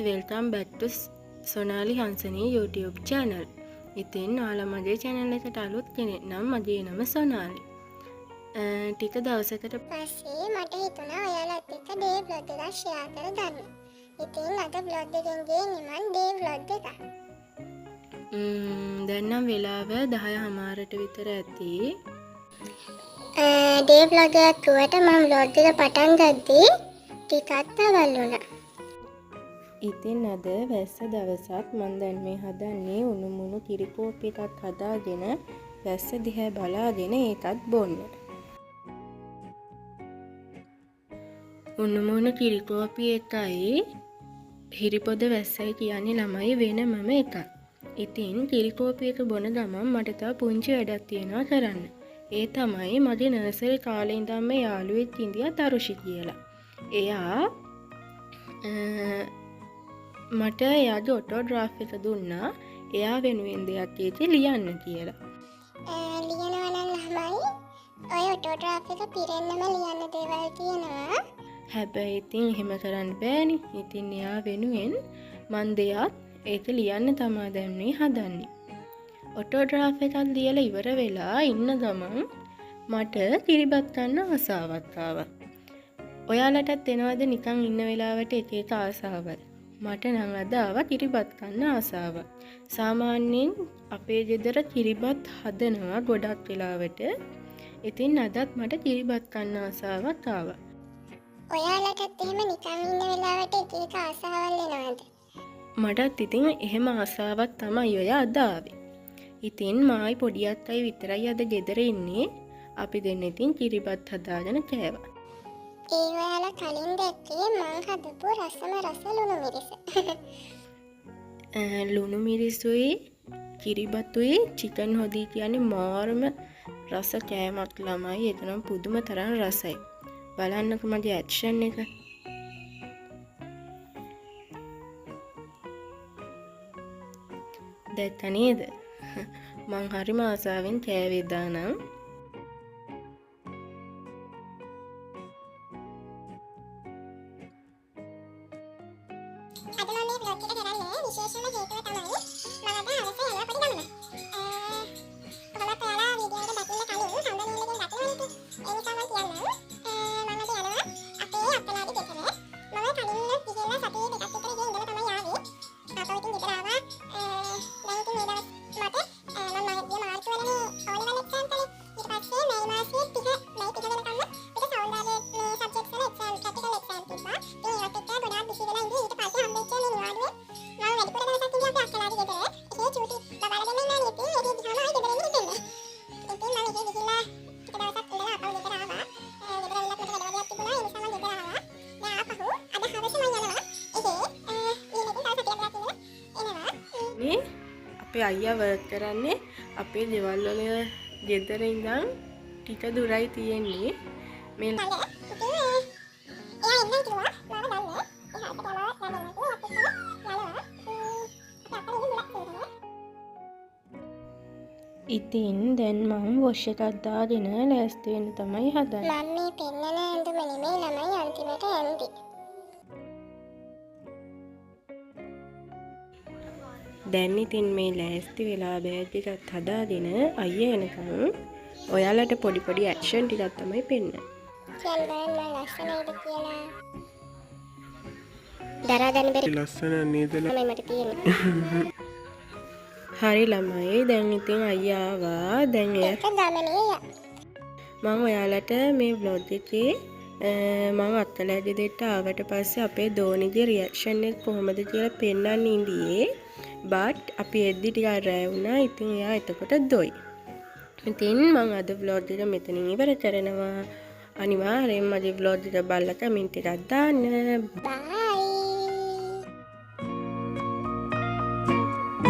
welcome back to Sonali Hansani YouTube channel. ඉතින් ඔයාලා මගේ channel එකට අලුත් කෙනෙක් නම් මගේ නම සොනාලි. ටික දවසකට පස්සේ මට හිතුණා ඔයාලත් එක්ක ඩේ vlog එකක් share කරගන්න. ඉතින් අද vlog එකෙන් ගේන්නේ මං ඩේ vlog එක. දැන් නම් වෙලාව 10:00ට විතර ඇති. ඩේ vlog එකක් කුවට මම vlog එක පටන් ගද්දී ටිකක් තවල් වුණා. ඉතින් අද වැස්ස දවසක් මම දැන් මේ හදන්නේ උණු මුණු කිරි කෝපි එකක් හදාගෙන වැස්ස දිහා බලාගෙන ඒකත් බොන්න. උණු මුණු කිරි කෝපි එකයි හිරිපොද වැස්සයි කියන්නේ ළමයි වෙනමම එකක්. ඉතින් කිරි කෝපි එක බොන ගමන් මට තව පුංචි වැඩක් තියෙනවා කරන්න. ඒ තමයි මගේ නර්සරි කාලේ ඉඳන්ම යාළුවෙක් ඉඳියා තරුෂි කියලා. එයා මට එයාගේ ඔටෝග්‍රාෆ් එක දුන්නා. එයා වෙනුවෙන් දෙයක් ඒකේ ලියන්න කියලා. ලියනවා නම් ළමයි ඔය ඔටෝග්‍රාෆ් එක පිරෙන්නම ලියන්න දේවල් තියෙනවා. හැබැයි ඉතින් එහෙම කරන්න බෑනේ. ඉතින් එයා වෙනුවෙන් මන් දෙයක් ඒක ලියන්න තමයි දැන් මේ හදන්නේ. ඔටෝග්‍රාෆ් එකක් ලියලා ඉවර වෙලා ඉන්න ගමන් මට කිරිබත් ගන්න ආසාවක් ආවා. ඔයාලටත් එනවද නිකන් ඉන්න වෙලාවට එක එක ආසාවල්? මට නම් අද ආවා කිරිබත් ගන්න ආසාවක්. සාමාන්‍යයෙන් අපේ ගෙදර කිරිබත් හදනවා ගොඩක් වෙලාවට. ඉතින් අදත් මට කිරිබත් ගන්න ආසාවක් ආවා. ඔයාලටත් එහෙම නිකන් ඉන්න වෙලාවට එක එක ආසාවල් එනවද? මටත් ඉතින් එහෙම ආසාවක් තමයි ඔය අද ආවේ. ඉතින් මායි පොඩි අත්තයි විතරයි අද ගෙදර ඉන්නේ. අපි දෙන්න ඉතින් කිරිබත් හදාගෙන කෑවා. ඒ ඔයාලා කලින් දැක්කේ මං හදපු රසම රස ලුණු මිරිස. ලුණු මිරිසුයි කිරිබතුයි චිකන් හොදි කියන්නේ මාරම රස කෑමක් ළමයි. ඒක නම් පුදුම තරම් රසයි. බලන්නකෝ මගේ ඇක්ෂන් එක. දැක්ක නේද? මං හරිම ආසාවෙන් කෑවේ දානම්. අද මම මේ vlog එක කරන්නේ විශේෂම හේතුව තමයි මම අද හවස යනවා පොඩි ගමනක්. ඔයාලා වීඩියෝ එක දැක්කම කලින් හම්බෙන්නේ එකෙන් දැක්කම ඉතින් ඒ නිසා මම කියන්නම්. මම අද යනවා අපේ අත්තලාගේ ගෙදර. මම කලින් ගිහිල්ලා සතියේ දෙකක් විතර ඉඳලා තමයි ආවේ. අපෝ ඉතින් ගෙදර ආවා. දැන් ඉතින් මේ දවස් මට මම මාර්තු වලනේ ඕලෙවල් එක්සෑම් කළේ. ඊට පස්සේ මේ මාසෙ ටික වෙනකම්ම පිට සෞන්දර්ය මේ සබ්ජෙක්ට්ස් වල එක්සෑම් ප්‍රැක්ටිකල් එක්සෑම් තිබ්බා. ඉතින් ඒවත් එක්ක ගොඩාක් බිසි වෙලා ඉඳි. ඊට පස්සේ හම්බෙච්ච මේ නිවාඩුවේ මම වැඩිපුර දවසක් ඉඳලා අපේ අක්කලාගේ ගෙදර. ඒ චූටි බබාලා දෙන්න ඉන්නේ ඉතින් ඒක දිහාම ආයි ගෙදර ඉන්න දෙන්න. ඉතින් මම ඒක ගිහිල්ලා ටික දවසක් ඉඳලා අපව ගෙදර ආවා. ගෙදර ඉන්නත් මට වැඩක් තිබුණා. ඒ නිසා මම ගෙදර ආවා. දැන් ආපහු අද හවස මම යනවා. ඊළඟට තව සතියක් ඉඳලා එනවා. මේ අපේ අයියා වර්ක් කරන්නේ අපේ ගෙවල් වල ගෙදර ඉඳන් ටික දුරයි තියෙන්නේ. මේ ඉතින් දැන් මම වොෂ් එකක් දාගෙන ලෑස්ති වෙන්න තමයි හදන්නේ. මම මේ පෙන්නන ඇඳුම නෙමෙයි ළමයි අන්තිමට ඇඳි. දැන් ඉතින් මේ ලෑස්ති වෙලා බෑග් එකත් හදාගෙන අයියා එනකම් ඔයාලට පොඩි පොඩි ඇක්ෂන් ටිකක් තමයි පෙන්නන්නේ. කියන්න බලන්න මම ලස්සනයිද කියලා. දරා ගන්න බැරි ලස්සන නේද? ළමයි මට තියෙන්නේ. හරි ළමයි දැන් ඉතින් අයියා ආවා. දැන් එයා ඒක ගමනේ මම ඔයාලට මේ vlog එකේ මම අත්තලාගේ දෙට ආවට පස්සේ අපේ දෝනිගේ රියැක්ෂන් එක කොහොමද කියලා පෙන්වන්න ඉඳියේ. බට් අපි එද්දි ටිකක් රෑ වුණා. ඉතින් එයා එතකොට දොයි. ඉතින් මම අද vlog එක මෙතනින් ඉවර කරනවා. අනිවාර්යෙන් මගේ vlog එක බලලා කමෙන්ට් එකක් දාන්න. බයි.